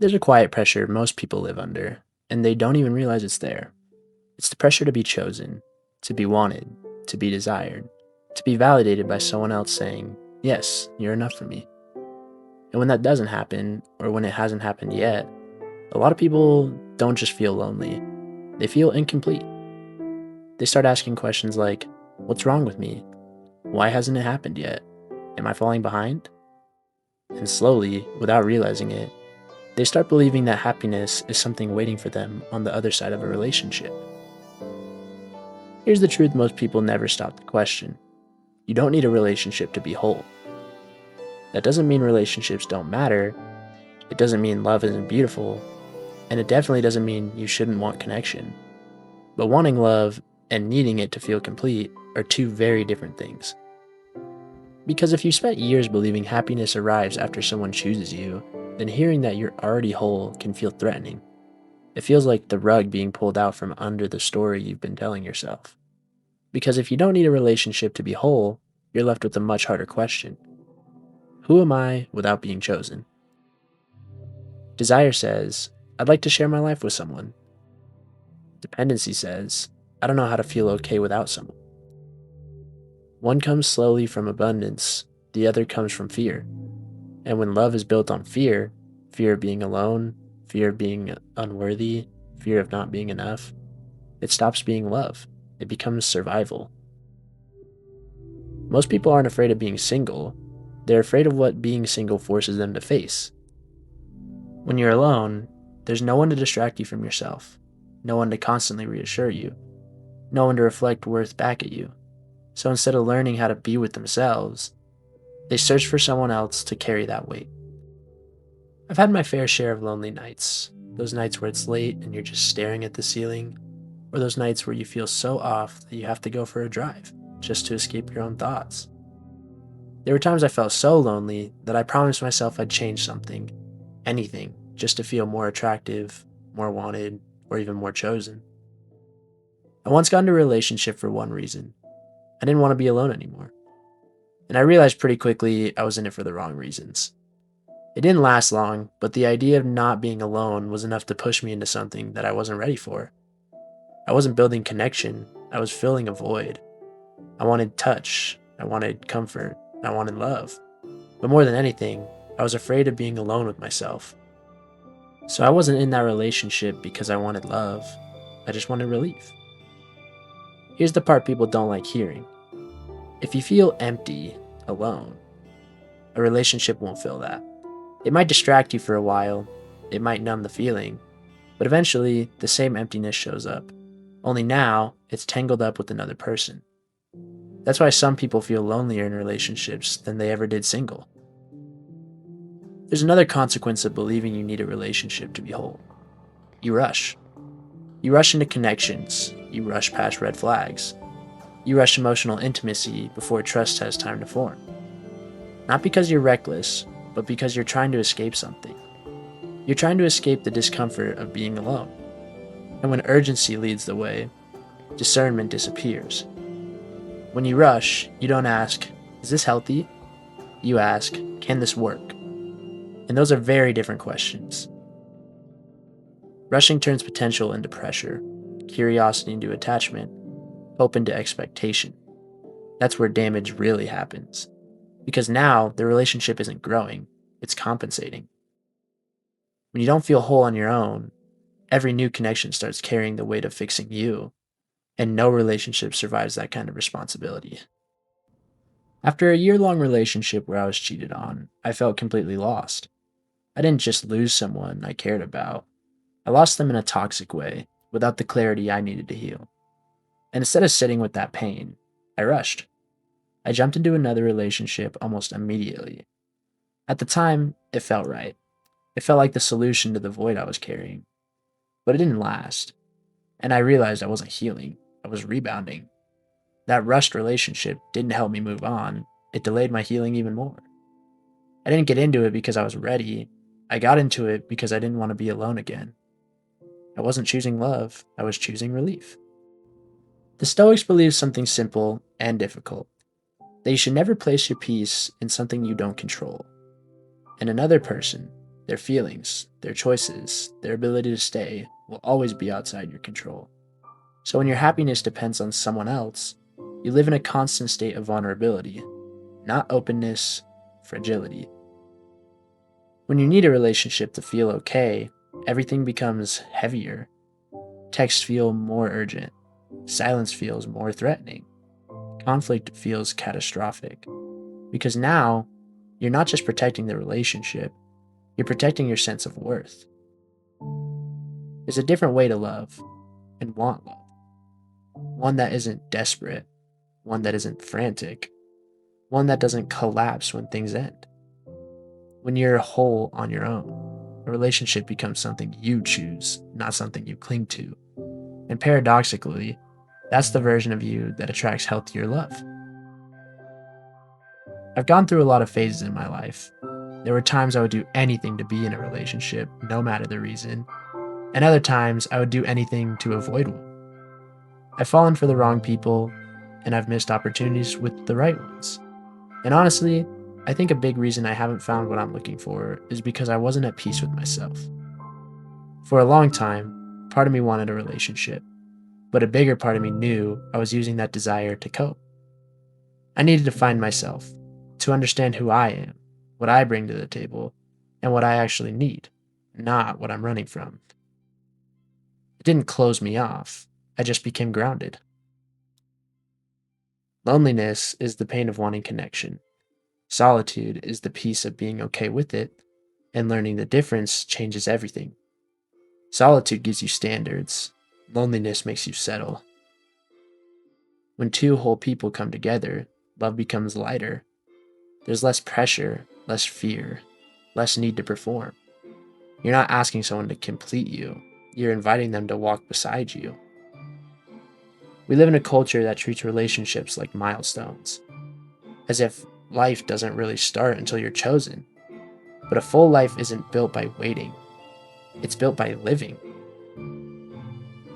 There's a quiet pressure most people live under, and they don't even realize it's there. It's the pressure to be chosen, to be wanted, to be desired, to be validated by someone else saying, "Yes, you're enough for me." And when that doesn't happen, or when it hasn't happened yet, a lot of people don't just feel lonely, they feel incomplete. They start asking questions like, "What's wrong with me? Why hasn't it happened yet? Am I falling behind?" And slowly, without realizing it, they start believing that happiness is something waiting for them on the other side of a relationship. Here's the truth most people never stop to question: you don't need a relationship to be whole. That doesn't mean relationships don't matter, it doesn't mean love isn't beautiful, and it definitely doesn't mean you shouldn't want connection. But wanting love and needing it to feel complete are two very different things. Because if you spent years believing happiness arrives after someone chooses you, then hearing that you're already whole can feel threatening. It feels like the rug being pulled out from under the story you've been telling yourself. Because if you don't need a relationship to be whole, you're left with a much harder question: who am I without being chosen? Desire says, "I'd like to share my life with someone." Dependency says, "I don't know how to feel okay without someone." One comes slowly from abundance, the other comes from fear. And when love is built on fear, fear of being alone, fear of being unworthy, fear of not being enough, it stops being love. It becomes survival. Most people aren't afraid of being single, they're afraid of what being single forces them to face. When you're alone, there's no one to distract you from yourself, no one to constantly reassure you, no one to reflect worth back at you. So instead of learning how to be with themselves, they search for someone else to carry that weight. I've had my fair share of lonely nights, those nights where it's late and you're just staring at the ceiling, or those nights where you feel so off that you have to go for a drive just to escape your own thoughts. There were times I felt so lonely that I promised myself I'd change something, anything, just to feel more attractive, more wanted, or even more chosen. I once got into a relationship for one reason: I didn't want to be alone anymore. And I realized pretty quickly I was in it for the wrong reasons. It didn't last long, but the idea of not being alone was enough to push me into something that I wasn't ready for. I wasn't building connection, I was filling a void. I wanted touch, I wanted comfort, I wanted love. But more than anything, I was afraid of being alone with myself. So I wasn't in that relationship because I wanted love, I just wanted relief. Here's the part people don't like hearing: if you feel empty, alone, a relationship won't fill that. It might distract you for a while, it might numb the feeling, but eventually the same emptiness shows up. Only now, it's tangled up with another person. That's why some people feel lonelier in relationships than they ever did single. There's another consequence of believing you need a relationship to be whole. You rush. You rush into connections, you rush past red flags, you rush emotional intimacy before trust has time to form. Not because you're reckless, but because you're trying to escape something. You're trying to escape the discomfort of being alone. And when urgency leads the way, discernment disappears. When you rush, you don't ask, "Is this healthy?" You ask, "Can this work?" And those are very different questions. Rushing turns potential into pressure, curiosity into attachment, hope into expectation. That's where damage really happens. Because now the relationship isn't growing, it's compensating. When you don't feel whole on your own, every new connection starts carrying the weight of fixing you, and no relationship survives that kind of responsibility. After a year-long relationship where I was cheated on, I felt completely lost. I didn't just lose someone I cared about, I lost them in a toxic way, without the clarity I needed to heal. And instead of sitting with that pain, I rushed. I jumped into another relationship almost immediately. At the time, it felt right. It felt like the solution to the void I was carrying. But it didn't last, and I realized I wasn't healing, I was rebounding. That rushed relationship didn't help me move on, it delayed my healing even more. I didn't get into it because I was ready, I got into it because I didn't want to be alone again. I wasn't choosing love, I was choosing relief. The Stoics believe something simple and difficult: that you should never place your peace in something you don't control. And another person Their feelings, their choices, their ability to stay will always be outside your control. So when your happiness depends on someone else, you live in a constant state of vulnerability, not openness, fragility. When you need a relationship to feel okay, everything becomes heavier. Texts feel more urgent. Silence feels more threatening. Conflict feels catastrophic. Because now, you're not just protecting the relationship, you're protecting your sense of worth. There's a different way to love and want love. One that isn't desperate, one that isn't frantic, one that doesn't collapse when things end. When you're whole on your own, a relationship becomes something you choose, not something you cling to. And paradoxically, that's the version of you that attracts healthier love. I've gone through a lot of phases in my life. There were times I would do anything to be in a relationship, no matter the reason, and other times I would do anything to avoid one. I've fallen for the wrong people, and I've missed opportunities with the right ones. And honestly, I think a big reason I haven't found what I'm looking for is because I wasn't at peace with myself. For a long time, part of me wanted a relationship, but a bigger part of me knew I was using that desire to cope. I needed to find myself, to understand who I am, what I bring to the table, and what I actually need, not what I'm running from. It didn't close me off, I just became grounded. Loneliness is the pain of wanting connection. Solitude is the peace of being okay with it, and learning the difference changes everything. Solitude gives you standards, loneliness makes you settle. When two whole people come together, love becomes lighter. There's less pressure, less fear, less need to perform. You're not asking someone to complete you, you're inviting them to walk beside you. We live in a culture that treats relationships like milestones, as if life doesn't really start until you're chosen. But a full life isn't built by waiting, it's built by living.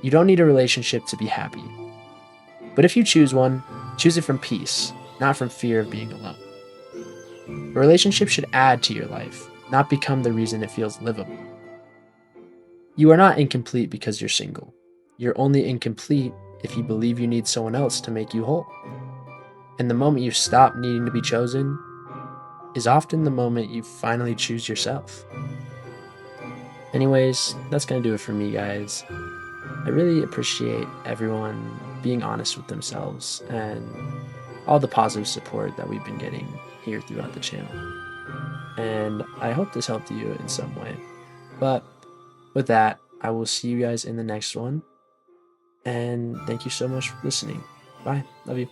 You don't need a relationship to be happy. But if you choose one, choose it from peace, not from fear of being alone. A relationship should add to your life, not become the reason it feels livable. You are not incomplete because you're single. You're only incomplete if you believe you need someone else to make you whole. And the moment you stop needing to be chosen is often the moment you finally choose yourself. Anyways, that's going to do it for me, guys. I really appreciate everyone being honest with themselves and all the positive support that we've been getting here throughout the channel. And I hope this helped you in some way. But with that, I will see you guys in the next one. And thank you so much for listening. Bye. Love you.